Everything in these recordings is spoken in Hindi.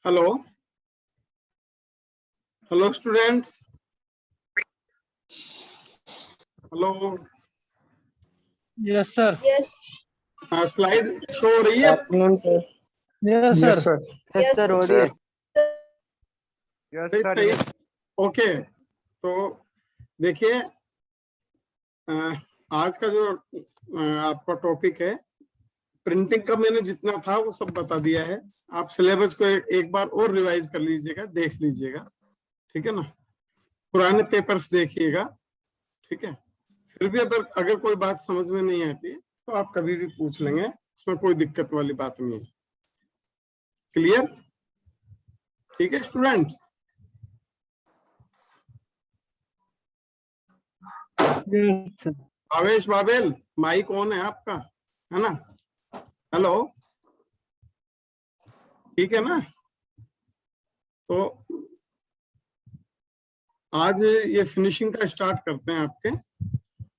Hello hello students, hello. Yes sir. Yes, slide show हो रही है? Afternoon sir. Yes sir. Sir. yes, sir हो रही है। भाई सही। ओके, तो देखिए, आज का जो आपका टॉपिक है प्रिंटिंग का, मैंने जितना था वो सब बता दिया है। आप सिलेबस को एक बार और रिवाइज कर लीजिएगा, देख लीजिएगा, ठीक है ना। पुराने पेपर्स देखिएगा, ठीक है। फिर भी अगर कोई बात समझ में नहीं आती तो आप कभी भी पूछ लेंगे, उसमें कोई दिक्कत वाली बात नहीं है। क्लियर? ठीक है स्टूडेंट्स। Yes sir. आवेश बाबेल, माइक ऑन है आपका, है ना? हेलो, ठीक है ना? तो आज ये फिनिशिंग का स्टार्ट करते हैं। आपके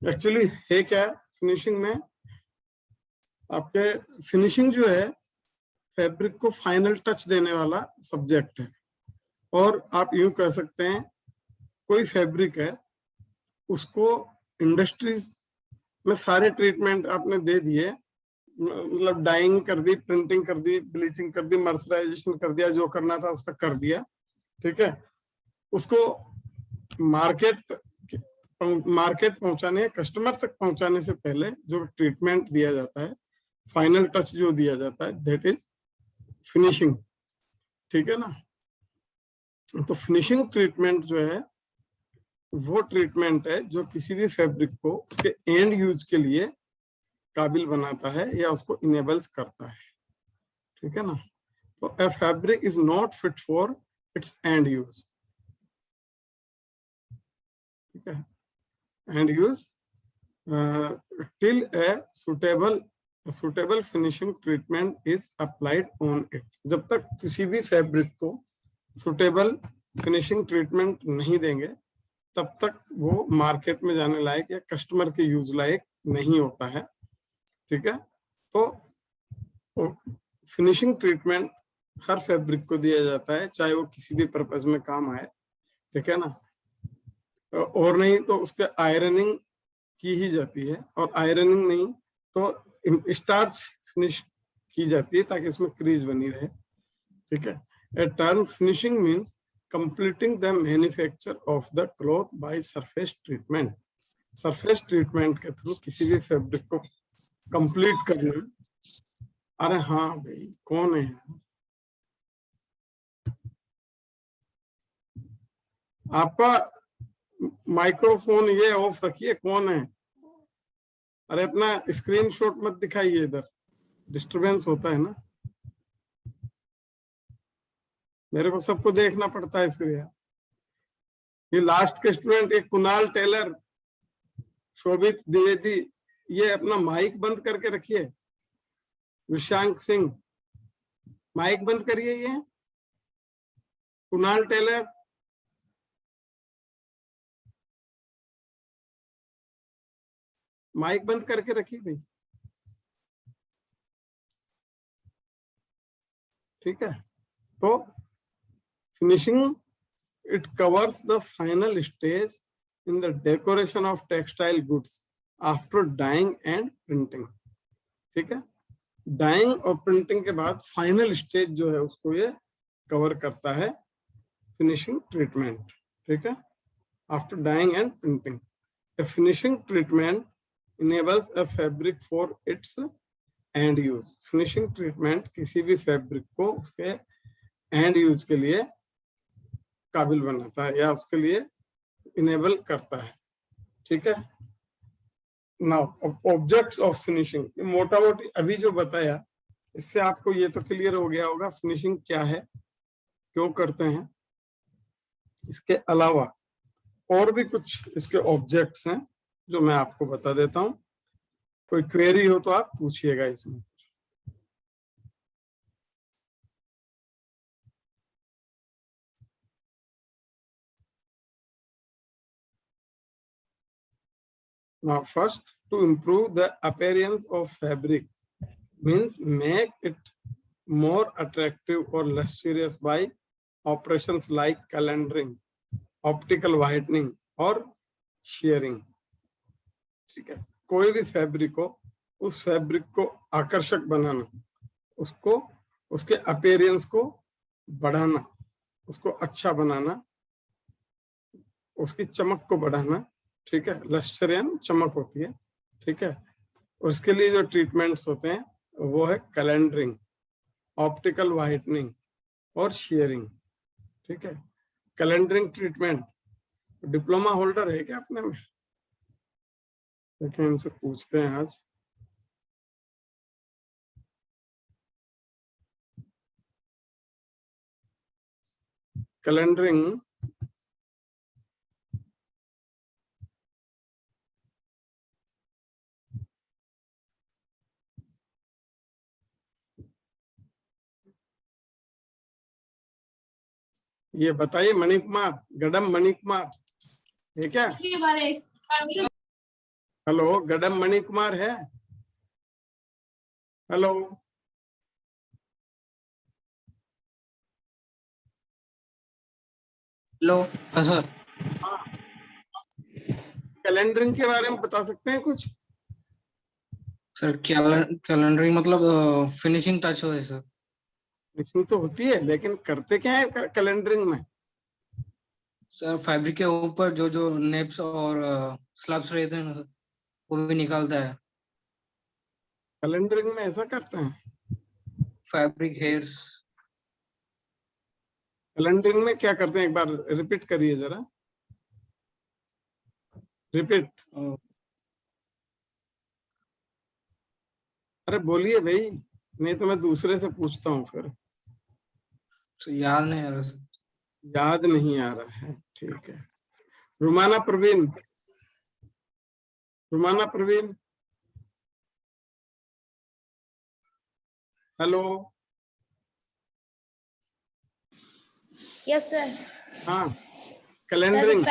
एक्चुअली है क्या, फिनिशिंग में आपके फिनिशिंग जो है फैब्रिक को फाइनल टच देने वाला सब्जेक्ट है। और आप यूं कह सकते हैं, कोई फैब्रिक है उसको इंडस्ट्रीज में सारे ट्रीटमेंट आपने दे दिए, मतलब डाइंग कर दी, प्रिंटिंग कर दी, ब्लीचिंग कर दी, मर्सराइजेशन कर दिया, जो करना था उसका कर दिया, ठीक है। उसको मार्केट पहुंचाने, कस्टमर तक पहुंचाने से पहले जो ट्रीटमेंट दिया जाता है, फाइनल टच जो दिया जाता है, दैट इज फिनिशिंग, ठीक है ना। तो फिनिशिंग ट्रीटमेंट जो है वो ट्रीटमेंट है जो किसी भी फैब्रिक को उसके एंड यूज के लिए काबिल बनाता है या उसको इनेबल्स करता है, ठीक है ना। तो ए fabric is not fit for its end use, ठीक है। And use till a suitable finishing treatment is applied on it. जब तक किसी भी फैब्रिक को सुटेबल फिनिशिंग ट्रीटमेंट नहीं देंगे तब तक वो मार्केट में जाने लायक या कस्टमर के यूज लायक नहीं होता है, ठीक है। तो फिनिशिंग ट्रीटमेंट हर फैब्रिक को दिया जाता है, चाहे वो किसी भी पर्पज में काम आए, ठीक है ना। और नहीं तो उसके आयरनिंग की ही जाती है, और आयरनिंग नहीं तो स्टार्च फिनिश की जाती है ताकि इसमें क्रीज बनी रहे, ठीक है। A term finishing means completing the manufacture of the cloth by surface treatment. Surface treatment के थ्रू किसी भी फैब्रिक को कंप्लीट करना। अरे हाँ भाई, कौन है? आपका माइक्रोफोन ये ऑफ रखिए, कौन है? अरे अपना स्क्रीनशॉट मत दिखाइए, इधर डिस्टरबेंस होता है ना, मेरे को सबको देखना पड़ता है फिर यार। ये लास्ट के स्टूडेंट, एक कुणाल टेलर, शोभित द्विवेदी, ये अपना माइक बंद करके रखिए। विशांक सिंह, माइक बंद करिए। ये कुणाल टेलर, माइक बंद करके रखिए भाई, ठीक है। तो finishing, it covers the final stage in the decoration of textile goods after dyeing and printing, ठीक है। डाइंग और प्रिंटिंग के बाद फाइनल स्टेज जो है उसको ये कवर करता है, फिनिशिंग ट्रीटमेंट, ठीक है। After dyeing and printing, the finishing treatment enables a fabric for its end use. Finishing treatment किसी भी फैब्रिक को उसके एंड यूज के लिए काबिल बनाता है या उसके लिए इनेबल करता है, ठीक है। नाउ ऑब्जेक्ट्स ऑफ फिनिशिंग, मोटा मोटी अभी जो बताया इससे आपको ये तो क्लियर हो गया होगा फिनिशिंग क्या है, क्यों करते हैं। इसके अलावा और भी कुछ इसके ऑब्जेक्ट्स हैं जो मैं आपको बता देता हूं। कोई क्वेरी हो तो आप पूछिएगा इसमें। Now first, to improve the appearance of fabric means make it more attractive or luxurious by operations like calendering, optical whitening और shearing. ठीक है, कोई भी फैब्रिक को, उस फैब्रिक को आकर्षक बनाना, उसको, उसके अपीयरेंस को बढ़ाना, उसको अच्छा बनाना, उसकी चमक को बढ़ाना, ठीक है, लस्टर यानी चमक होती है, ठीक है। उसके लिए जो ट्रीटमेंट्स होते हैं वो है कैलेंडरिंग, ऑप्टिकल वाइटनिंग और शेयरिंग, ठीक है। कैलेंडरिंग ट्रीटमेंट डिप्लोमा होल्डर है क्या अपने में? देखिए इनसे पूछते हैं आज। कैलेंडरिंग ये बताइए, मणिकुमार, गडम मणिकुमार है क्या? हेलो, गडम मणिकुमार है? Hello, hello sir. हाँ, कैलेंडरिंग के बारे में बता सकते हैं कुछ? सर कैलेंडरिंग मतलब फिनिशिंग टच हो है सर। फिनिशिंग तो होती है, लेकिन करते क्या है कैलेंडरिंग में? सर फैब्रिक के ऊपर जो जो नेप्स और स्लब्स रहते हैं ना सर, वो भी निकालता है। कैलेंडरिंग में ऐसा करते हैं? Fabric hairs. कैलेंडरिंग में क्या करते हैं, एक बार रिपीट करिए जरा, रिपीट। अरे बोलिए भाई, नहीं तो मैं दूसरे से पूछता हूँ फिर। तो याद नहीं आ रहा सर। याद नहीं आ रहा है, ठीक है। Rumana Parveen, Rumana Parveen, hello. Yes sir. हाँ, सर कैलेंडरिंग।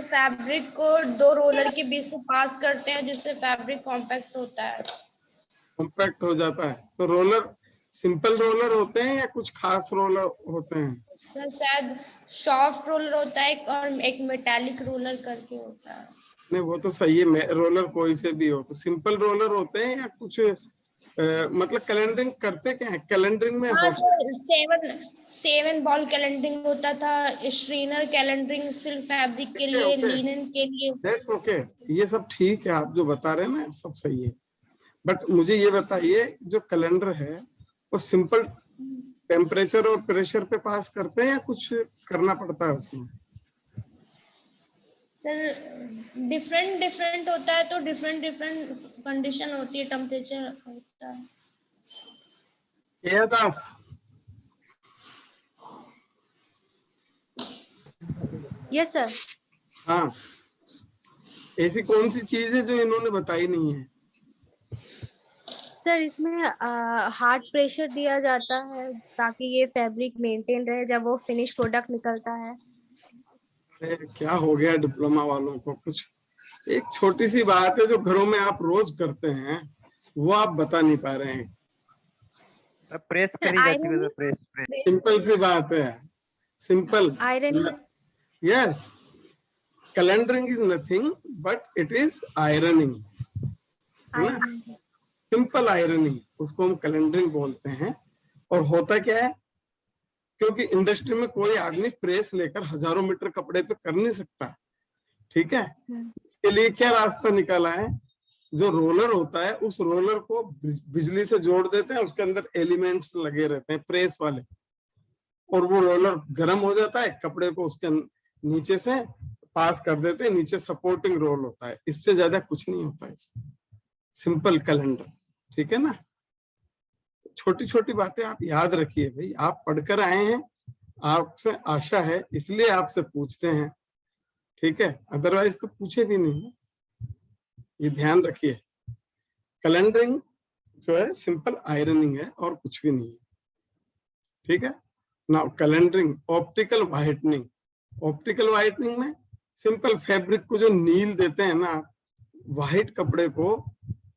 फैब्रिक को दो रोलर के बीच से पास करते हैं जिससे फैब्रिक कॉम्पैक्ट होता है। कॉम्पैक्ट हो जाता है, तो रोलर सिंपल रोलर होते हैं या कुछ खास रोलर होते हैं? सर शायद सॉफ्ट रोलर होता है और एक मेटालिक रोलर करके होता है। नहीं वो तो सही है, रोलर कोई से भी हो, तो सिंपल रोलर होते हैं या कुछ मतलब कैलेंडरिंग करते क्या है कैलेंडरिंग में? हाँ सर, 7 बॉल कैलेंडरिंग होता था, स्ट्रेनर कैलेंडरिंग सिल्क फैब्रिक के लिए, लिनन के लिए। दैट्स ओके, ये सब ठीक है, आप जो बता रहे हैं ना सब सही है, बट मुझे ये बताइए, जो कैलेंडर है वो सिंपल टेम्परेचर और प्रेशर पे पास करते हैं या कुछ करना पड़ता है उसमें? सर डिफरेंट होता है, तो डिफरेंट कंडीशन होती है, टेम्परेचर होता है। दास, यस सर। हाँ, ऐसी कौन सी चीज है जो इन्होंने बताई नहीं है? सर इसमें हार्ड प्रेशर दिया जाता है ताकि ये फैब्रिक मेंटेन रहे जब वो फिनिश प्रोडक्ट निकलता है। क्या हो गया डिप्लोमा वालों को, कुछ एक छोटी सी बात है जो घरों में आप रोज करते हैं वो आप बता नहीं पा रहे हैं। प्रेस करी जाती है, प्रेस सिंपल सी बात है, simple. Iron. Yes, calendering is nothing but it is ironing, है ना? सिंपल आयरनिंग, उसको हम कैलेंडरिंग बोलते हैं। और होता क्या है, क्योंकि इंडस्ट्री में कोई आदमी प्रेस लेकर हजारों मीटर कपड़े पे कर नहीं सकता, ठीक है। इसके लिए क्या रास्ता निकाला है, जो रोलर होता है उस रोलर को बिजली से जोड़ देते हैं, उसके अंदर एलिमेंट्स लगे रहते हैं प्रेस वाले, और वो रोलर गर्म हो जाता है, कपड़े को उसके नीचे से पास कर देते हैं, नीचे सपोर्टिंग रोल होता है, इससे ज्यादा कुछ नहीं होता है इसमें। सिंपल कैलेंडर, ठीक है ना? छोटी छोटी बातें आप याद रखिए भाई, आप पढ़कर आए हैं, आपसे आशा है इसलिए आपसे पूछते हैं, ठीक है, अदरवाइज तो पूछे भी नहीं। ये ध्यान रखिए, कैलेंडरिंग जो है सिंपल आयरनिंग है और कुछ भी नहीं है, ठीक है। Now calendering optical whitening, optical whitening में सिंपल फैब्रिक को जो नील देते हैं ना, व्हाइट कपड़े को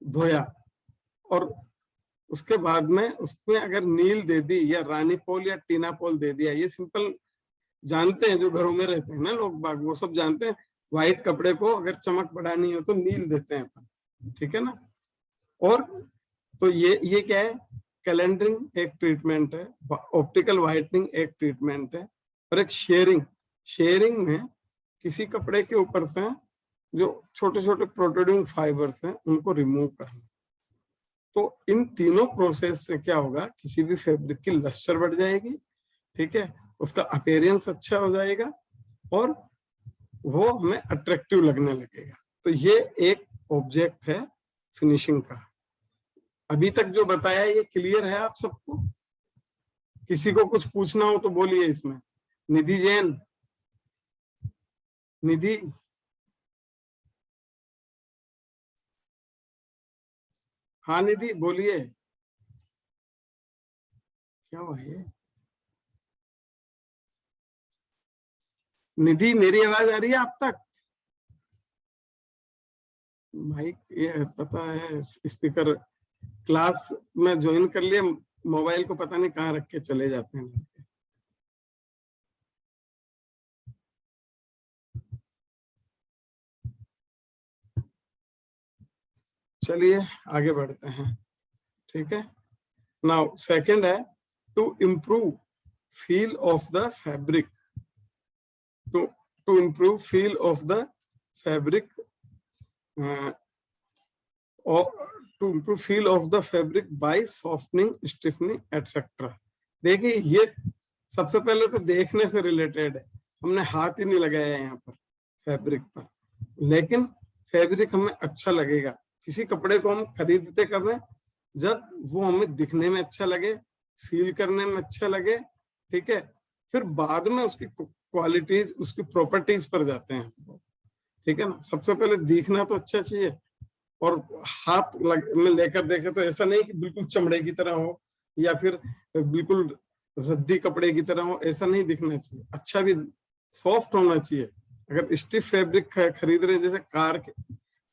धोया और उसके बाद में उसमें अगर नील दे दी या रानी पोल या टीना पोल दे दिया, ये सिंपल जानते हैं जो घरों में रहते हैं ना लोग बाग, वो सब जानते हैं व्हाइट कपड़े को अगर चमक बढ़ानी हो तो नील देते हैं अपन, ठीक है ना। और तो ये क्या है, कैलेंडरिंग एक ट्रीटमेंट है, ऑप्टिकल व्हाइटनिंग एक ट्रीटमेंट है, और एक शेयरिंग में किसी कपड़े के ऊपर से जो छोटे छोटे प्रोट्रूडिंग फाइबर्स हैं उनको रिमूव करना। तो इन तीनों प्रोसेस से क्या होगा, किसी भी फैब्रिक की लस्टर बढ़ जाएगी, ठीक है, उसका अपीयरेंस अच्छा हो जाएगा और वो हमें अट्रैक्टिव लगने लगेगा। तो ये एक ऑब्जेक्ट है फिनिशिंग का। अभी तक जो बताया ये क्लियर है आप सबको? किसी को कुछ पूछना हो तो बोलिए इसमें। निधि जैन, निधि, हाँ निधि बोलिए, क्या हुआ ये? निधि मेरी आवाज आ रही है आप तक? माइक ये पता है स्पीकर क्लास में ज्वाइन कर लिया, मोबाइल को पता नहीं कहाँ रख के चले जाते हैं। चलिए आगे बढ़ते हैं, ठीक है। नाउ सेकंड है to improve feel of the fabric, to improve feel of the fabric or to improve feel of the fabric by softening, stiffening, etc. देखिए ये सबसे पहले तो देखने से रिलेटेड है, हमने हाथ ही नहीं लगाया है यहाँ पर फैब्रिक पर, लेकिन फैब्रिक हमें अच्छा लगेगा। किसी कपड़े को हम खरीदते कब है, जब वो हमें दिखने में अच्छा लगे, फील करने में अच्छा लगे, ठीक है, फिर बाद में उसकी क्वालिटीज, उसकी प्रॉपर्टीज पर जाते हैं, ठीक है ना। सबसे पहले दिखना तो अच्छा चाहिए, और हाथ में लेकर देखे तो ऐसा नहीं कि बिल्कुल चमड़े की तरह हो या फिर बिल्कुल रद्दी कपड़े की तरह हो, ऐसा नहीं दिखना चाहिए। अच्छा भी सॉफ्ट होना चाहिए। अगर स्टिफ फैब्रिक खरीद रहे जैसे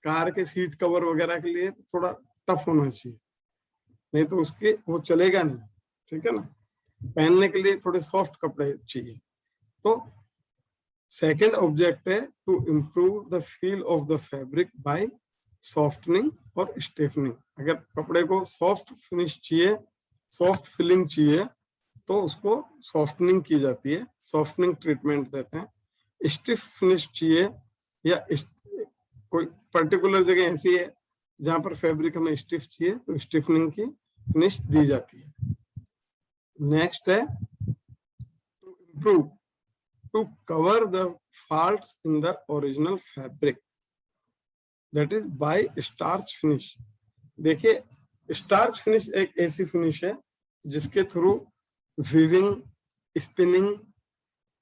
कार के सीट कवर वगैरह के लिए, तो थोड़ा टफ होना चाहिए, नहीं तो उसके वो चलेगा नहीं, ठीक है ना। पहनने के लिए थोड़े सॉफ्ट कपड़े चाहिए। तो सेकंड ऑब्जेक्ट है to improve the feel of the fabric by softening और स्टिफनिंग। अगर कपड़े को सॉफ्ट फिनिश चाहिए, सॉफ्ट फिलिंग चाहिए, तो उसको सॉफ्टनिंग की जाती है, सॉफ्टनिंग ट्रीटमेंट देते हैं। स्टिफ फिनिश चाहिए या कोई पर्टिकुलर जगह ऐसी है जहां पर फैब्रिक हमें स्टिफ चाहिए, तो स्टिफनिंग की फिनिश दी जाती है। नेक्स्ट है to improve, to cover the faults in the original fabric, that is by starch finish. देखिए स्टार्च फिनिश एक ऐसी फिनिश है जिसके थ्रू वीविंग, स्पिनिंग,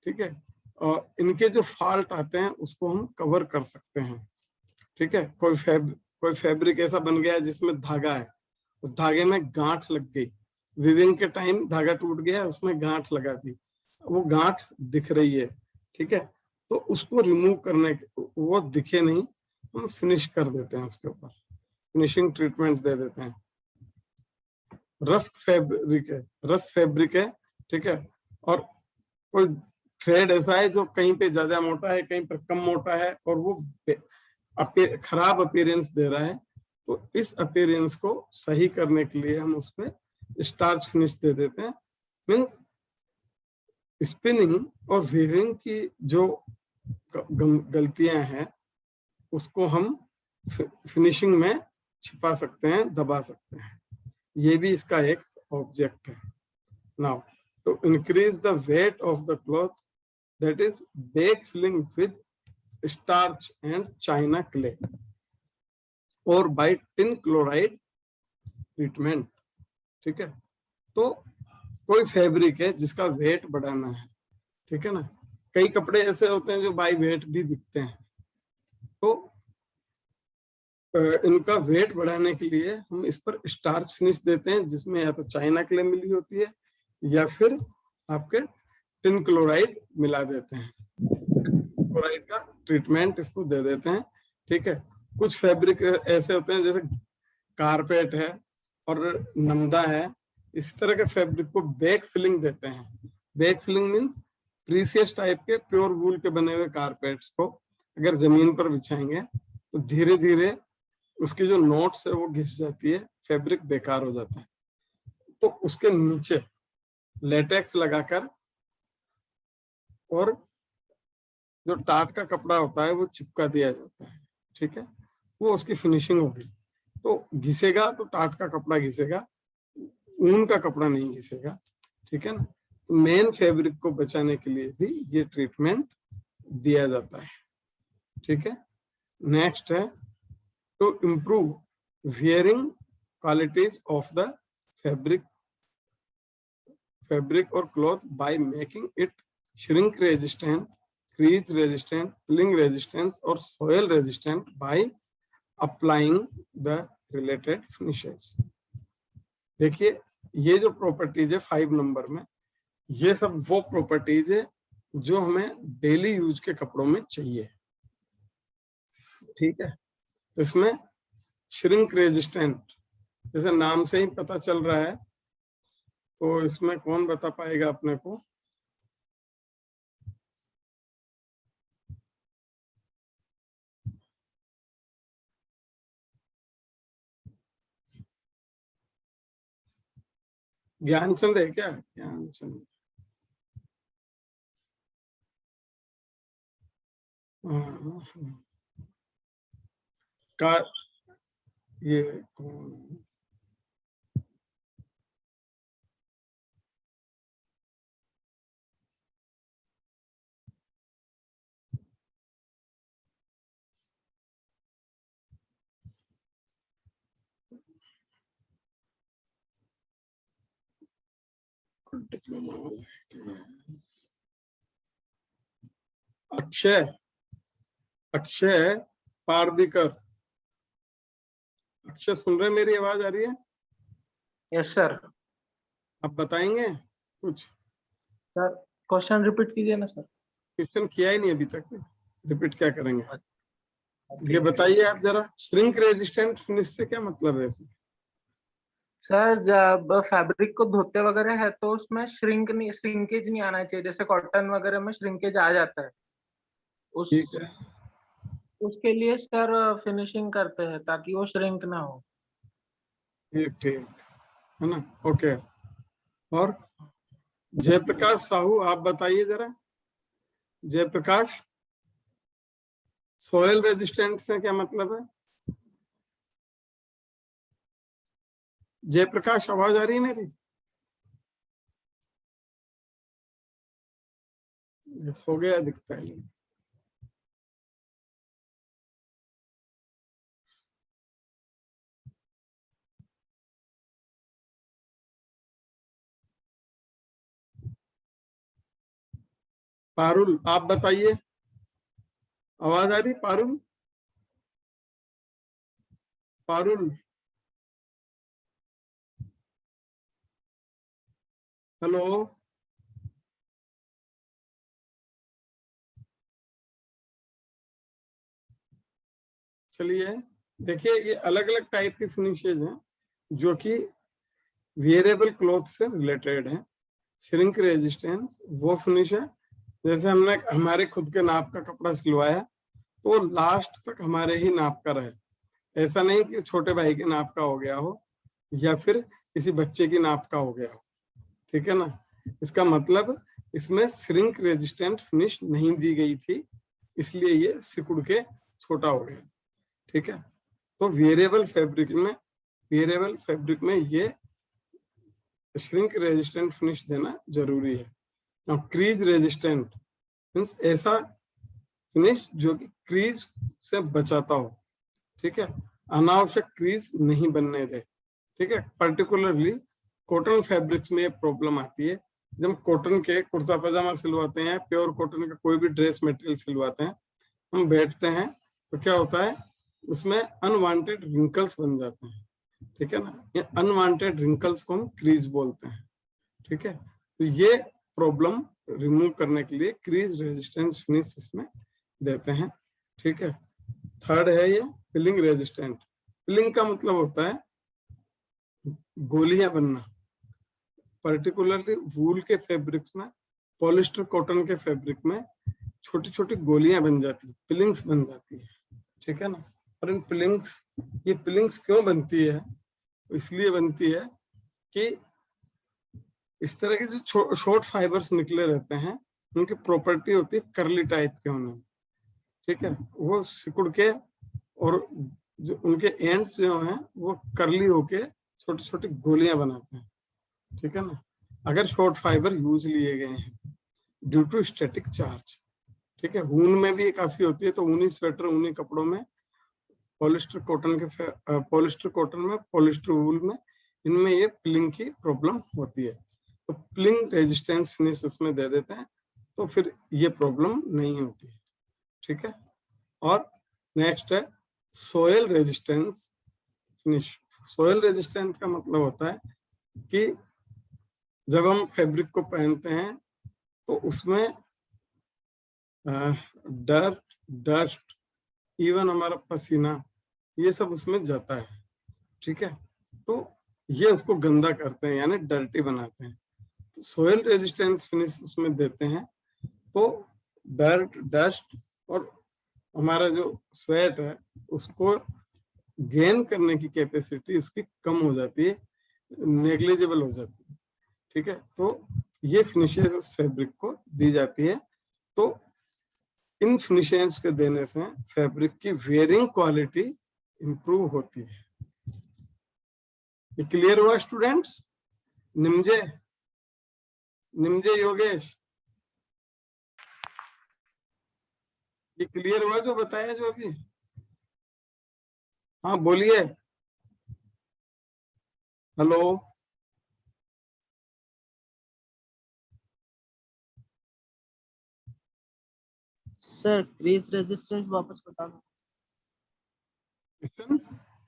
ठीक है, और इनके जो फॉल्ट आते हैं उसको हम कवर कर सकते हैं, ठीक है। कोई फैब्रिक ऐसा बन गया जिसमें धागा है, तो धागे में गांठ लग गई, वीविंग के टाइम धागा टूट गया, उसमें गांठ लगा दी, वो गांठ दिख रही है, ठीक है, तो उसको रिमूव करने, वो दिखे नहीं, हम फिनिश कर देते हैं उसके ऊपर, फिनिशिंग ट्रीटमेंट दे देते हैं। रफ फैब्रिक है, ठीक है, और कोई थ्रेड ऐसा है जो कहीं पे ज्यादा मोटा है, कहीं पर कम मोटा है, और वो खराब अपीयरेंस दे रहा है, तो इस अपीयरेंस को सही करने के लिए हम उस पर स्टार्च फिनिश दे देते हैं। मीन्स स्पिनिंग और वीविंग की जो गलतियां हैं उसको हम फिनिशिंग में छिपा सकते हैं, दबा सकते हैं। ये भी इसका एक ऑब्जेक्ट है। Now to increase the weight of the cloth, that is back filling with starch and china clay or by tin chloride treatment, ठीक है। तो कोई फैब्रिक है जिसका वेट बढ़ाना है, ठीक है ना, कई कपड़े ऐसे होते हैं जो बाय वेट भी बिकते हैं, तो इनका वेट बढ़ाने के लिए हम इस पर स्टार्च फिनिश देते हैं, जिसमें या तो चाइना क्ले मिली होती है या फिर आपके टिन क्लोराइड मिला देते हैं, क्लोराइड का ट्रीटमेंट इसको दे देते हैं, ठीक है। कुछ फैब्रिक ऐसे होते हैं जैसे कारपेट है, और नमदा है, इसी तरह के फैब्रिक को बैक फिलिंग देते हैं। Back filling means precious type के प्योर वूल के बने हुए कारपेट्स को अगर जमीन पर बिछाएंगे तो धीरे धीरे उसकी जो नोट्स है वो घिस जाती है, फैब्रिक बेकार हो जाता है। तो उसके नीचे लेटेक्स लगाकर और जो टाट का कपड़ा होता है वो चिपका दिया जाता है, ठीक है, वो उसकी फिनिशिंग होगी। तो घिसेगा तो टाट का कपड़ा घिसेगा, ऊन का कपड़ा नहीं घिसेगा, ठीक है ना। मेन फैब्रिक को बचाने के लिए भी ये ट्रीटमेंट दिया जाता है, ठीक है। नेक्स्ट है to improve wearing qualities of the fabric और cloth by making it shrink resistant, crease resistant, pilling resistant और soil resistant by applying the related finishes। देखिए ये जो प्रॉपर्टीज है 5 नंबर में, ये सब वो प्रॉपर्टीज है जो हमें डेली यूज के कपड़ों में चाहिए, ठीक है। तो इसमें श्रिंक रेजिस्टेंट जैसे नाम से ही पता चल रहा है, तो इसमें कौन बता पाएगा अपने को? ज्ञानचंद है क्या? ज्ञानचंद का ये कौन? अक्षय, अक्षय पारदीकर। अक्षय सुन रहे, मेरी आवाज आ रही है? Yes sir. आप बताएंगे कुछ? सर क्वेश्चन रिपीट कीजिए ना सर। क्वेश्चन किया ही नहीं अभी तक, रिपीट क्या करेंगे? ये बताइए आप जरा, श्रिंक रेजिस्टेंट फिनिश से क्या मतलब है इसमें? सर जब फैब्रिक को धोते वगैरह है तो उसमें श्रिंकेज नहीं आना चाहिए, जैसे कॉटन वगैरह में श्रिंकेज आ जाता है उस ठीक है, उसके लिए सर फिनिशिंग करते हैं ताकि वो श्रिंक ना हो। ठीक ठीक है ना, ओके। और जयप्रकाश साहू आप बताइए जरा, जयप्रकाश सोयल रेजिस्टेंट से क्या मतलब है? जयप्रकाश आवाज आ रही है मेरी? सो गया दिखता है। पारुल आप बताइए, आवाज आ रही? पारुल, पारुल, हेलो? चलिए देखिए, ये अलग अलग टाइप की फिनिशेज हैं जो कि वेरिएबल क्लॉथ से रिलेटेड है। श्रिंक रेजिस्टेंस वो फिनिश है जैसे हमने हमारे खुद के नाप का कपड़ा सिलवाया तो लास्ट तक हमारे ही नाप का रहे, ऐसा नहीं कि छोटे भाई के नाप का हो गया हो या फिर किसी बच्चे की नाप का हो गया हो, ठीक है ना। इसका मतलब इसमें श्रिंक रेजिस्टेंट फिनिश नहीं दी गई थी, इसलिए ये सिकुड़ के छोटा हो गया, ठीक है। तो वेरिएबल फैब्रिक में ये श्रिंक रेजिस्टेंट फिनिश देना जरूरी है। क्रीज रेजिस्टेंट मीन्स ऐसा फिनिश जो कि क्रीज से बचाता हो, ठीक है, अनावश्यक क्रीज नहीं बनने दे, ठीक है। पर्टिकुलरली कॉटन फैब्रिक्स में प्रॉब्लम आती है। जब कॉटन के कुर्ता पजामा सिलवाते हैं, प्योर कॉटन का कोई भी ड्रेस मटेरियल सिलवाते हैं, हम बैठते हैं तो क्या होता है, उसमें अनवांटेड रिंकल्स बन जाते हैं, ठीक है ना। ये अनवांटेड रिंकल्स को हम क्रीज बोलते हैं, ठीक है। तो ये प्रॉब्लम रिमूव करने के लिए क्रीज रेजिस्टेंस फिनिश इसमें देते हैं, ठीक है। थर्ड है ये पिलिंग रेजिस्टेंट। पिलिंग का मतलब होता है गोलियां बनना, पर्टिकुलरली वूल के फैब्रिक्स में, पॉलिस्टर कॉटन के फैब्रिक में छोटी छोटी गोलियां बन जाती है, पिलिंग्स बन जाती है, ठीक है ना। और इन पिलिंग्स, ये पिलिंग्स क्यों बनती है? इसलिए बनती है कि इस तरह के जो शॉर्ट फाइबर्स निकले रहते हैं, उनकी प्रॉपर्टी होती है करली टाइप के होने, ठीक है। वो सिकुड़ के और जो उनके एंड्स जो हैं वो करली होके छोटी छोटी गोलियां बनाते हैं, ठीक है ना, अगर शॉर्ट फाइबर यूज लिए गए हैं ड्यू टू स्टैटिक चार्ज, ठीक है। ऊन में भी ये काफी होती है, तो ऊनी स्वेटर, ऊनी कपड़ों में, पॉलिस्टर कॉटन के पॉलिस्टर कॉटन में, पॉलिस्टर वूल में, इनमें ये पिलिंग की प्रॉब्लम होती है। तो पिलिंग रेजिस्टेंस फिनिश उसमें दे देते हैं, तो फिर ये प्रॉब्लम नहीं होती है, ठीक है। और नेक्स्ट है soil resistance finish. Soil resistance का मतलब होता है कि जब हम फैब्रिक को पहनते हैं तो उसमें डर्ट, डस्ट, इवन हमारा पसीना, ये सब उसमें जाता है, ठीक है। तो ये उसको गंदा करते हैं, यानी डर्टी बनाते हैं। तो सोयल रेजिस्टेंस फिनिश उसमें देते हैं, तो डर्ट, डस्ट और हमारा जो स्वेट है उसको गेन करने की कैपेसिटी उसकी कम हो जाती है, नेग्लिजिबल हो जाती है, ठीक है। तो ये फिनिशेस उस फैब्रिक को दी जाती है। तो इन फिनिशेस के देने से फैब्रिक की वेयरिंग क्वालिटी इंप्रूव होती है। ये क्लियर हुआ स्टूडेंट्स? निमजे, निमजे योगेश, ये क्लियर हुआ जो बताया जो अभी? हाँ बोलिए, हेलो। सर क्रीज रेजिस्टेंस वापस बता दो।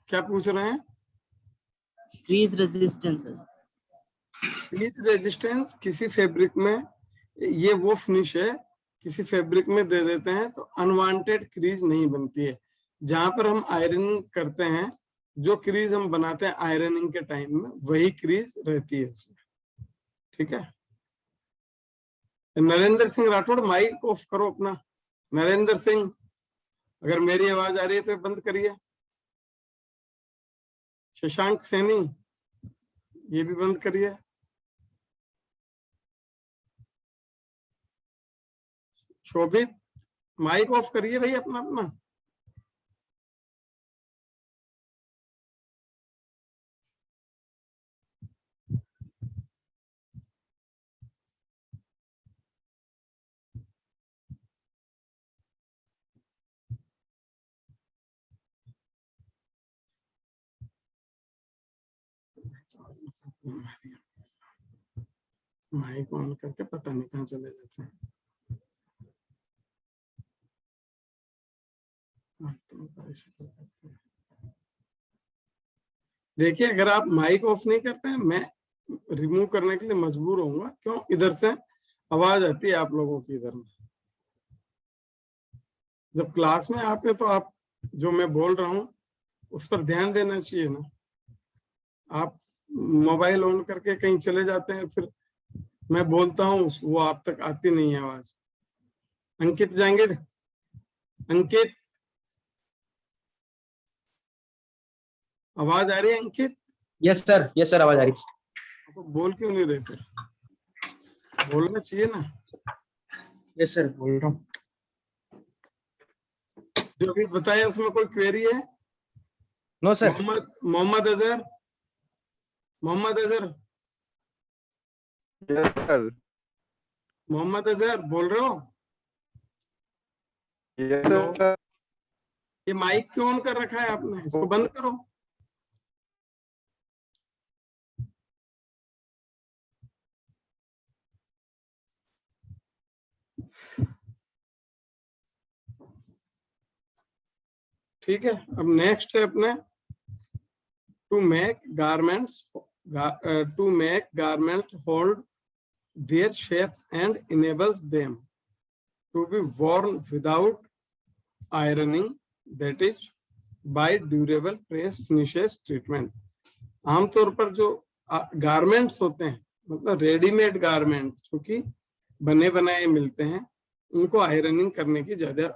क्या पूछ रहे हैं? क्रीज रेजिस्टेंस है। क्रीज रेजिस्टेंस किसी फैब्रिक में, ये वो फिनिश है किसी फैब्रिक में दे देते हैं तो अनवांटेड क्रीज नहीं बनती है। जहां पर हम आयरनिंग करते हैं, जो क्रीज हम बनाते हैं आयरनिंग के टाइम में, वही क्रीज रहती है उसमें, ठीक है। नरेंद्र सिंह राठौड़, माइक ऑफ करो अपना। नरेंद्र सिंह, अगर मेरी आवाज आ रही है तो बंद करिए। शशांक सैनी, ये भी बंद करिए। शोभित, माइक ऑफ करिए भाई अपना अपना। माइक ऑन करके पता नहीं कहाँ चले जाते हैं। देखिए, अगर आप माइक ऑफ नहीं करते हैं, मैं रिमूव करने के लिए मजबूर होऊंगा। क्यों? इधर से आवाज आती है आप लोगों की इधर में। जब क्लास में आप हैं तो आप जो मैं बोल रहा हूँ उस पर ध्यान देना चाहिए ना। आप मोबाइल ऑन करके कहीं चले जाते हैं, फिर मैं बोलता हूँ वो आप तक आती नहीं है आवाज। अंकित जांगिड़, अंकित, आवाज आ रही है अंकित? यस सर आवाज आ रही है। आपको बोल क्यों नहीं रहे? फिर बोलना चाहिए ना। यस सर बोल रहा हूँ। जो भी बताया उसमें कोई क्वेरी है? No sir. मोहम्मद अजहर, मोहम्मद अजहर, मोहम्मद अजहर बोल रहे हो? यस ये माइक क्यों ऑन कर रखा है आपने? इसको बंद करो। ठीक है, अब नेक्स्ट है अपने to make garment hold their shapes and enables them to be worn without ironing, that is by durable press finishes treatment. आमतौर पर जो गारमेंट्स होते हैं, मतलब रेडीमेड गारमेंट जो कि बने बनाए मिलते हैं, उनको आयरनिंग करने की ज्यादा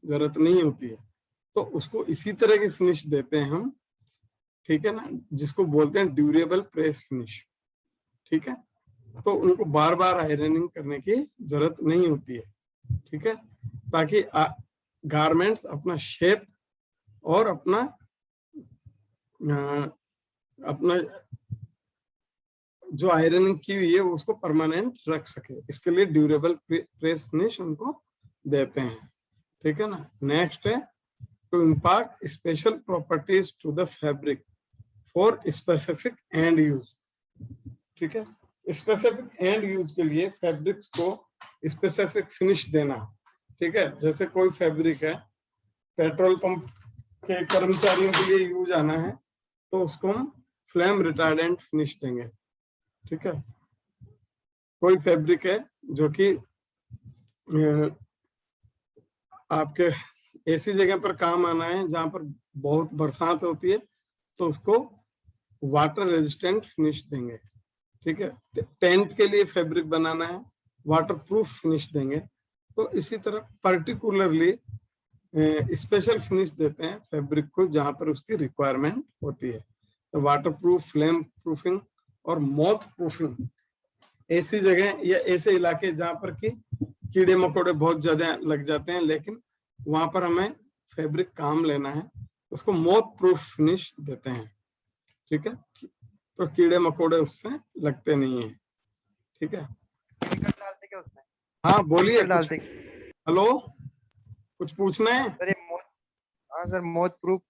जरूरत नहीं होती है, तो उसको इसी तरह की फिनिश देते हैं हम, ठीक है ना, जिसको बोलते हैं ड्यूरेबल प्रेस फिनिश, ठीक है। तो उनको बार बार आयरनिंग करने की जरूरत नहीं होती है, ठीक है, ताकि गारमेंट्स अपना शेप और अपना जो आयरनिंग की हुई है उसको परमानेंट रख सके, इसके लिए ड्यूरेबल प्रेस फिनिश उनको देते हैं, ठीक है ना। नेक्स्ट है to impart special properties to the fabric for specific end use, ठीक है। स्पेसिफिक एंड यूज के लिए फैब्रिक्स को स्पेसिफिक फिनिश देना, ठीक है। जैसे कोई फैब्रिक है पेट्रोल पंप के कर्मचारियों के लिए यूज आना है, तो उसको हम फ्लेम रिटार्डेंट फिनिश देंगे, ठीक है। कोई फैब्रिक है जो कि आपके ऐसी जगह पर काम आना है जहां पर बहुत बरसात होती है, तो उसको वाटर रेजिस्टेंट फिनिश देंगे, ठीक है। टेंट के लिए फैब्रिक बनाना है, वाटर प्रूफ फिनिश देंगे। तो इसी तरह पर्टिकुलरली स्पेशल फिनिश देते हैं फैब्रिक को जहां पर उसकी रिक्वायरमेंट होती है। तो वाटर प्रूफ, फ्लेम प्रूफिंग और मॉथ प्रूफिंग, ऐसी जगह या ऐसे इलाके जहां पर कि कीड़े मकोड़े बहुत ज्यादा लग जाते हैं, लेकिन वहां पर हमें फैब्रिक काम लेना है, उसको मॉथ प्रूफ फिनिश देते हैं, ठीक है। तो कीड़े मकोड़े उससे लगते नहीं है, ठीक है। केमिकल डालते क्या उसमें? हाँ बोलिए, केमिकल कुछ डालते? हेलो, कुछ पूछना है? सर हाँ सर, मौत प्रूफ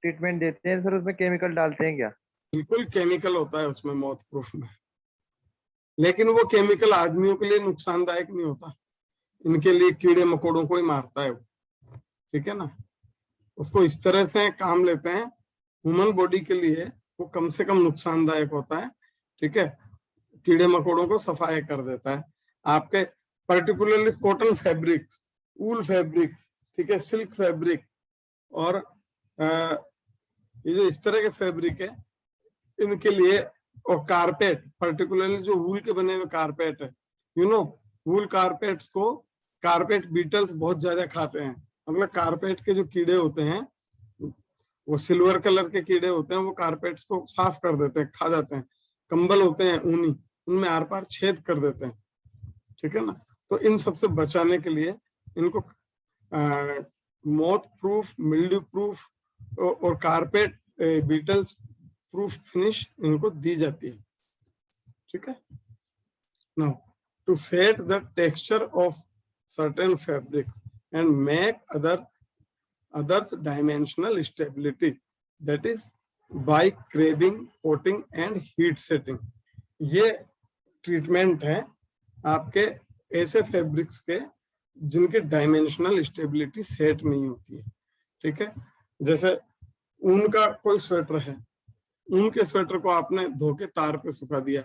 ट्रीटमेंट देते हैं सर, उसमें केमिकल डालते हैं क्या? बिल्कुल केमिकल होता है उसमें मौत प्रूफ में, लेकिन वो केमिकल आदमियों के लिए नुकसानदायक नहीं होता, इनके लिए कीड़े मकोड़ों को ही मारता है वो, ठीक है ना। उसको इस तरह से काम लेते हैं, ह्यूमन बॉडी के लिए वो कम से कम नुकसानदायक होता है, ठीक है। कीड़े मकोड़ों को सफाई कर देता है। आपके पर्टिकुलरली कॉटन फैब्रिक, वूल फैब्रिक, ठीक है, सिल्क फैब्रिक और ये जो इस तरह के फैब्रिक है इनके लिए, और कारपेट, पर्टिकुलरली जो वूल के बने हुए कारपेट है, यू नो, वूल कारपेट्स को कारपेट बीटल्स बहुत ज्यादा खाते हैं। मतलब कारपेट के जो कीड़े होते हैं वो सिल्वर कलर के कीड़े होते हैं, वो कारपेट्स को साफ कर देते हैं, खा जाते हैं। कंबल होते हैं ऊनी, उनमें आर पार छेद कर देते हैं, ठीक है ना। तो इन सबसे बचाने के लिए इनको मॉथ प्रूफ, मिल्ड्यू प्रूफ और कारपेट बीटल्स प्रूफ फिनिश इनको दी जाती है, ठीक है। Now to set the texture of certain fabrics and make others dimensional stability, that is by craving, coating and heat setting. ये ट्रीटमेंट है आपके ऐसे फैब्रिक्स के जिनके डायमेंशनल स्टेबिलिटी सेट नहीं होती है, ठीक है। जैसे ऊन का कोई स्वेटर है, ऊन के स्वेटर को आपने धो के तार पे सुखा दिया,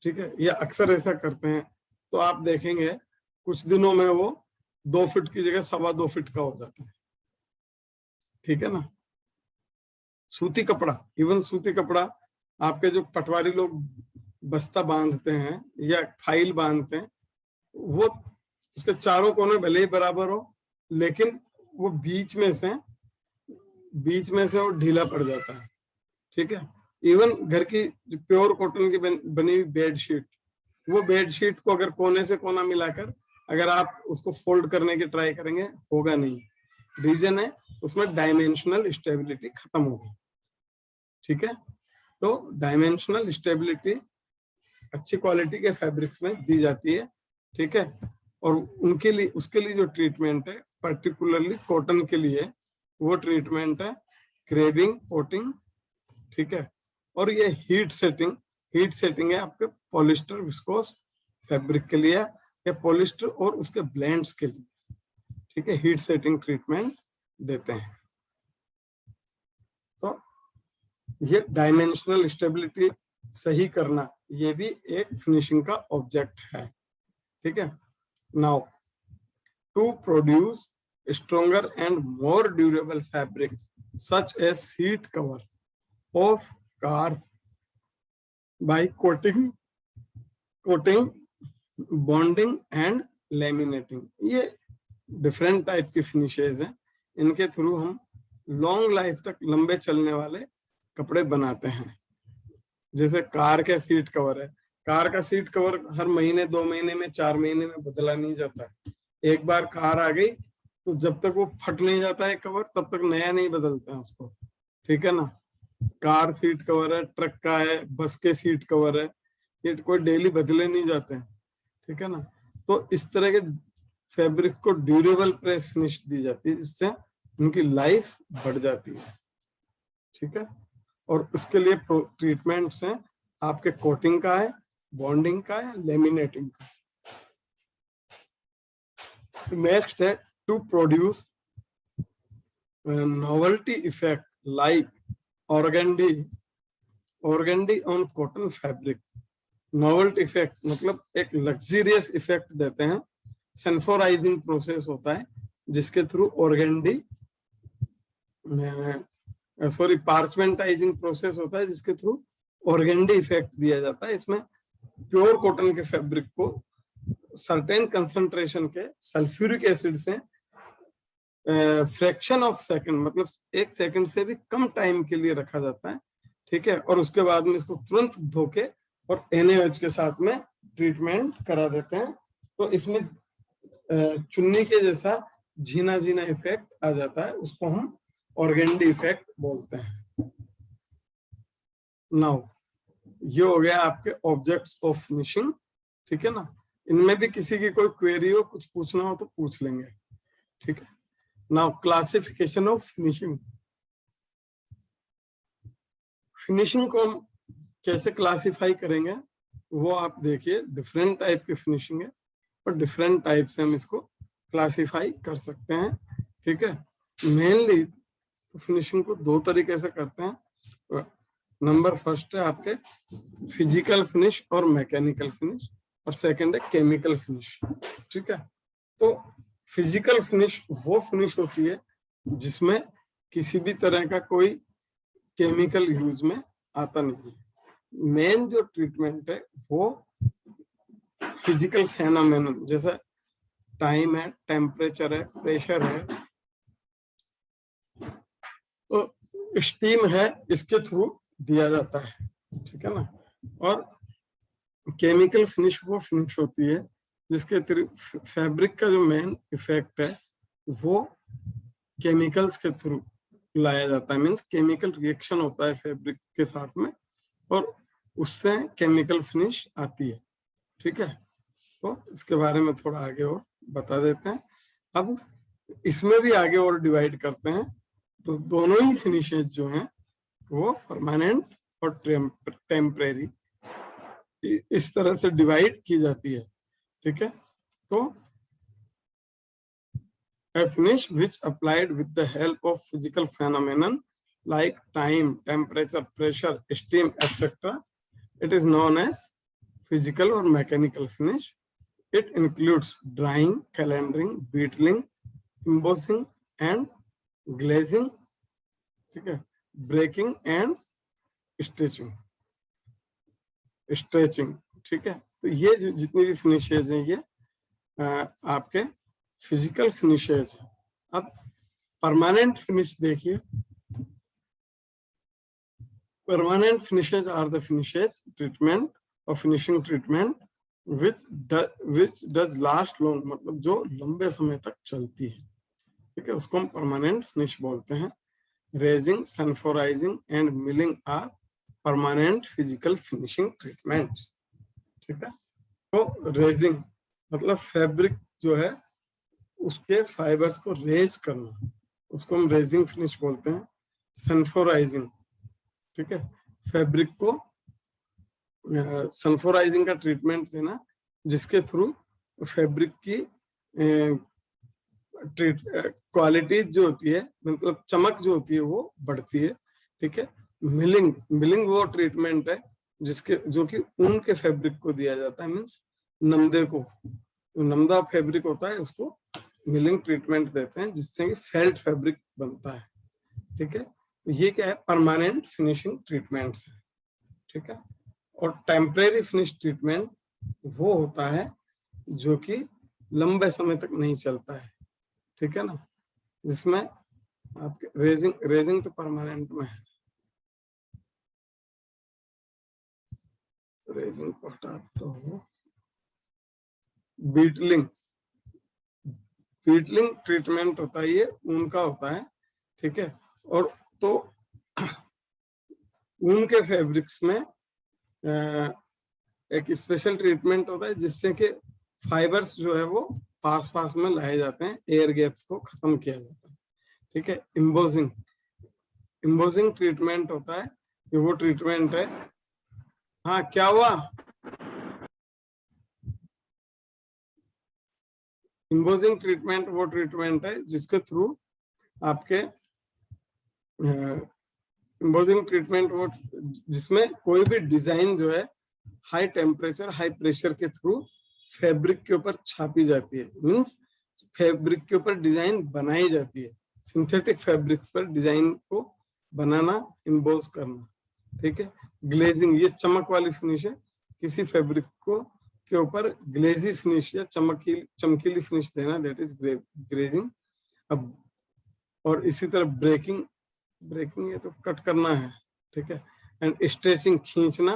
ठीक है, ये अक्सर ऐसा करते हैं, तो आप देखेंगे कुछ दिनों में वो 2 फीट की जगह 2.25 फीट का हो जाता है, ठीक है ना। सूती कपड़ा, इवन सूती कपड़ा, आपके जो पटवारी लोग बस्ता बांधते हैं या फाइल बांधते हैं, वो उसके चारों कोने भले ही बराबर हो, लेकिन वो बीच में से वो ढीला पड़ जाता है, ठीक है। इवन घर की जो प्योर कॉटन की बनी हुई बेडशीट, वो बेडशीट को अगर कोने से कोना मिलाकर अगर आप उसको फोल्ड करने की ट्राई करेंगे, होगा नहीं। रीजन है उसमें डायमेंशनल स्टेबिलिटी खत्म होगी, ठीक है। तो डायमेंशनल स्टेबिलिटी अच्छी क्वालिटी के फैब्रिक्स में दी जाती है, ठीक है। और उनके लिए, उसके लिए जो ट्रीटमेंट है पर्टिकुलरली कॉटन के लिए, वो ट्रीटमेंट है क्रेविंग, कोटिंग, ठीक है। और ये हीट सेटिंग है आपके पॉलिस्टर विस्कोस फैब्रिक के लिए या पॉलिस्टर और उसके ब्लेंड्स के लिए, ठीक है, हीट सेटिंग ट्रीटमेंट देते हैं। तो ये डायमेंशनल स्टेबिलिटी सही करना, ये भी एक फिनिशिंग का ऑब्जेक्ट है, ठीक है। Now to produce stronger and more durable fabrics such as seat covers of cars by coating, bonding and laminating. ये डिफरेंट टाइप की फिनिशेज हैं, इनके थ्रू हम लॉन्ग लाइफ तक लंबे चलने वाले कपड़े बनाते हैं। जैसे कार का सीट कवर है, कार का सीट कवर हर महीने 2 महीने में 4 महीने में बदला नहीं जाता है। एक बार कार आ गई तो जब तक वो फट नहीं जाता है कवर तब तक नया नहीं बदलता है उसको, ठीक है ना। कार सीट कवर है, ट्रक का है, बस के सीट कवर है, ये कोई डेली बदले नहीं जाते हैं, ठीक है ना। तो इस तरह के फैब्रिक को ड्यूरेबल प्रेस फिनिश दी जाती है, जिससे उनकी लाइफ बढ़ जाती है, ठीक है। और उसके लिए ट्रीटमेंट्स हैं आपके कोटिंग का है, बॉन्डिंग का है, लेमिनेटिंग का। नेक्स्ट है to produce novelty effect like organdie on cotton fabric. Novelty effect मतलब एक लग्जरियस इफेक्ट देते हैं। सनफोराइजिंग प्रोसेस होता है जिसके थ्रू पार्चमेंटाइजिंग प्रोसेस होता है जिसके थ्रू ऑर्गेंडी इफेक्ट दिया जाता है। इसमें प्योर कॉटन के फैब्रिक को सर्टेन कंसंट्रेशन के सल्फ्यूरिक एसिड से फ्रैक्शन ऑफ सेकंड मतलब 1 सेकंड से भी कम टाइम के लिए रखा जाता है, ठीक है। और उसके बाद में इसको तुरंत धोके और NaOH के साथ में ट्रीटमेंट करा देते हैं। तो इसमें चुन्नी के जैसा झीना झीना इफेक्ट आ जाता है, उसको हम ऑर्गेंडी इफेक्ट बोलते हैं। नाउ ये हो गया आपके ऑब्जेक्ट्स ऑफ फिनिशिंग, ठीक है ना। इनमें भी किसी की कोई क्वेरी हो, कुछ पूछना हो तो पूछ लेंगे, ठीक है। Now classification of finishing. Finishing को हम कैसे क्लासिफाई करेंगे वो आप देखिए। डिफरेंट टाइप की फिनिशिंग है और डिफरेंट टाइप से हम इसको क्लासिफाई कर सकते हैं, ठीक है। मेनली फिनिशिंग को 2 तरीके से करते हैं। नंबर फर्स्ट है आपके फिजिकल फिनिश और मैकेनिकल फिनिश, और सेकंड है केमिकल फिनिश, ठीक है। तो फिजिकल फिनिश वो फिनिश होती है जिसमें किसी भी तरह का कोई केमिकल यूज में आता नहीं है। मेन जो ट्रीटमेंट है वो फिजिकल फेनोमेनन जैसा टाइम है, टेम्परेचर है, प्रेशर है, तो स्टीम है, इसके थ्रू दिया जाता है, ठीक है ना। और केमिकल फिनिश वो फिनिश होती है जिसके थ्रू फैब्रिक का जो मेन इफेक्ट है वो केमिकल्स के थ्रू लाया जाता है। मींस केमिकल रिएक्शन होता है फैब्रिक के साथ में और उससे केमिकल फिनिश आती है, ठीक है। तो इसके बारे में थोड़ा आगे और बता देते हैं। अब इसमें भी आगे और डिवाइड करते हैं। तो दोनों ही फिनिशेज जो हैं वो परमानेंट और टेम्परेरी इस तरह से डिवाइड की जाती है, ठीक है। तो a finish which applied with the help of physical phenomenon like time, temperature, pressure, steam, etc. It is known as physical or mechanical finish. It includes drying, calendering, beetling, embossing and glazing, ठीक है, breaking and stitching, ठीक है। तो ये जो जितनी भी फिनिशेज हैं ये आपके फिजिकल फिनिशेज है। अब परमानेंट फिनिश देखिए। Permanent finishes are the finishes treatment और finishing treatment which does last long, मतलब जो लंबे समय तक चलती है, ठीक है, उसको हम परमानेंट फिनिश बोलते हैं। Raising, sanforizing and milling are permanent physical finishing treatments, ठीक है। तो रेजिंग मतलब फैब्रिक जो है उसके फाइबर्स को रेज करना, उसको हम रेजिंग फिनिश बोलते हैं। सनफोराइजिंग, ठीक है, फैब्रिक को सनफोराइजिंग का ट्रीटमेंट देना जिसके थ्रू फैब्रिक की क्वालिटी जो होती है, मतलब चमक जो होती है वो बढ़ती है, ठीक है। मिलिंग वो ट्रीटमेंट है जो कि ऊन के फैब्रिक को दिया जाता है। मीन्स नमदे को, नमदा फैब्रिक होता है उसको मिलिंग ट्रीटमेंट देते हैं जिससे कि फेल्ट फैब्रिक बनता है, ठीक है। तो ये क्या है, परमानेंट फिनिशिंग ट्रीटमेंट्स है, ठीक है। और टेम्परेरी फिनिश ट्रीटमेंट वो होता है जो कि लंबे समय तक नहीं चलता है, ठीक है ना, जिसमें आपके रेजिंग तो परमानेंट में है, रेजिंग को हटाता हूं। बीटलिंग ट्रीटमेंट होता है, ये ऊन का होता है, ठीक है। और तो ऊन के फैब्रिक्स में एक स्पेशल ट्रीटमेंट होता है जिससे कि फाइबर्स जो है वो पास में लाए जाते हैं, एयर गैप्स को खत्म किया जाता है, ठीक है। इम्बोजिंग ट्रीटमेंट होता है, ये वो ट्रीटमेंट है। हाँ, क्या हुआ? इम्बोजिंग ट्रीटमेंट वो ट्रीटमेंट है जिसके थ्रू आपके इम्बोजिंग ट्रीटमेंट वो जिसमें कोई भी डिजाइन जो है हाई टेम्परेचर हाई प्रेशर के थ्रू फैब्रिक के ऊपर छापी जाती है, मींस फैब्रिक के ऊपर डिजाइन बनाई जाती है, सिंथेटिक फैब्रिक्स पर डिजाइन को बनाना, इम्बोज करना, ठीक है। ग्लेजिंग, ये चमक वाली फिनिश है, किसी फैब्रिक को के ऊपर ग्लेजी फिनिश या चमकीली फिनिश देना, दैट इज ग्लेजिंग। अब और इसी तरह ब्रेकिंग ये तो कट करना है, ठीक है। एंड स्ट्रेचिंग, खींचना,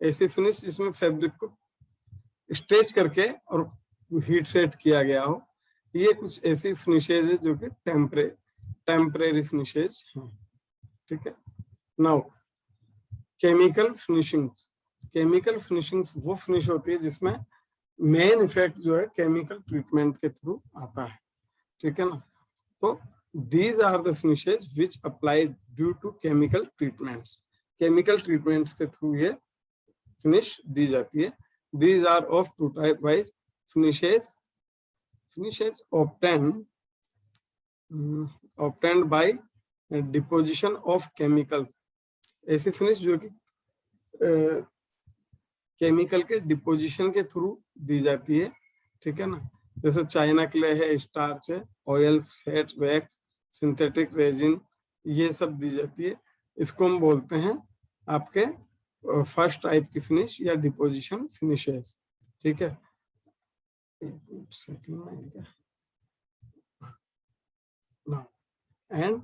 ऐसी फिनिश जिसमें फैब्रिक को स्ट्रेच करके और हीट सेट किया गया हो, ये कुछ ऐसी फिनिशेज है जो कि टेम्परेरी फिनिशेज हैं, ठीक है। नाउ केमिकल फिनिशिंग्स वो फिनिश होती है जिसमें मेन इफेक्ट जो है केमिकल ट्रीटमेंट के थ्रू आता है, ठीक है ना। तो these are the finishes which applied due to chemical treatments के थ्रू ये फिनिश दी जाती है। These are of two type wise finishes obtained by deposition of chemicals, ऐसी फिनिश जो कि केमिकल के डिपोजिशन के थ्रू दी जाती है, ठीक है ना। जैसे चाइना क्ले है, स्टार्च है, oils, fat, wax, synthetic resin, ये सब दी जाती है। इसको हम बोलते हैं आपके फर्स्ट टाइप की फिनिश या डिपोजिशन फिनिशेस, ठीक है। And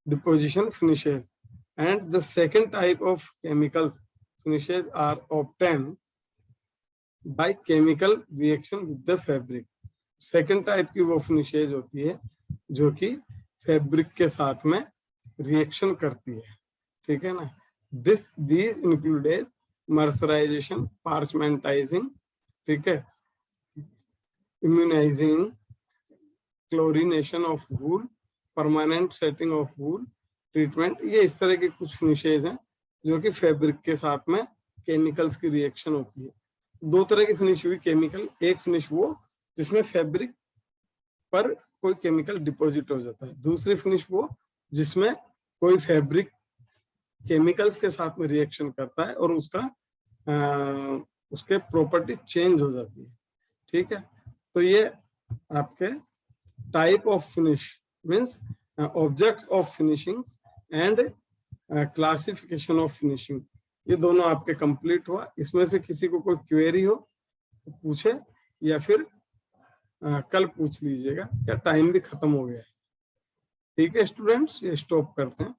deposition finishes and the second type of chemicals finishes are obtained by chemical reaction with the fabric. Second type की वो फिनिशेज होती है जो कि फैब्रिक के साथ में रिएक्शन करती है, ठीक है ना। these include मर्सराइजेशन, पार्चमेंटाइजिंग, ठीक है, immunising, chlorination of wool, permanent setting of wool treatment. ये इस तरह के कुछ फिनिशेज हैं जो कि फैब्रिक के साथ में केमिकल्स की रिएक्शन होती है। दो तरह की फिनिश हुई केमिकल, एक फिनिश वो जिसमें फैब्रिक पर कोई केमिकल डिपॉजिट हो जाता है, दूसरी फिनिश वो जिसमें कोई फैब्रिक केमिकल्स के साथ में रिएक्शन करता है और उसके प्रॉपर्टी चेंज हो जाती है, ठीक है। तो ये आपके type of finish means objects of finishings and classification of finishing, ये दोनों आपके कंप्लीट हुआ। इसमें से किसी को कोई क्वेरी हो तो पूछे या फिर कल पूछ लीजिएगा, क्या टाइम भी खत्म हो गया है, ठीक है स्टूडेंट्स, ये स्टॉप करते हैं।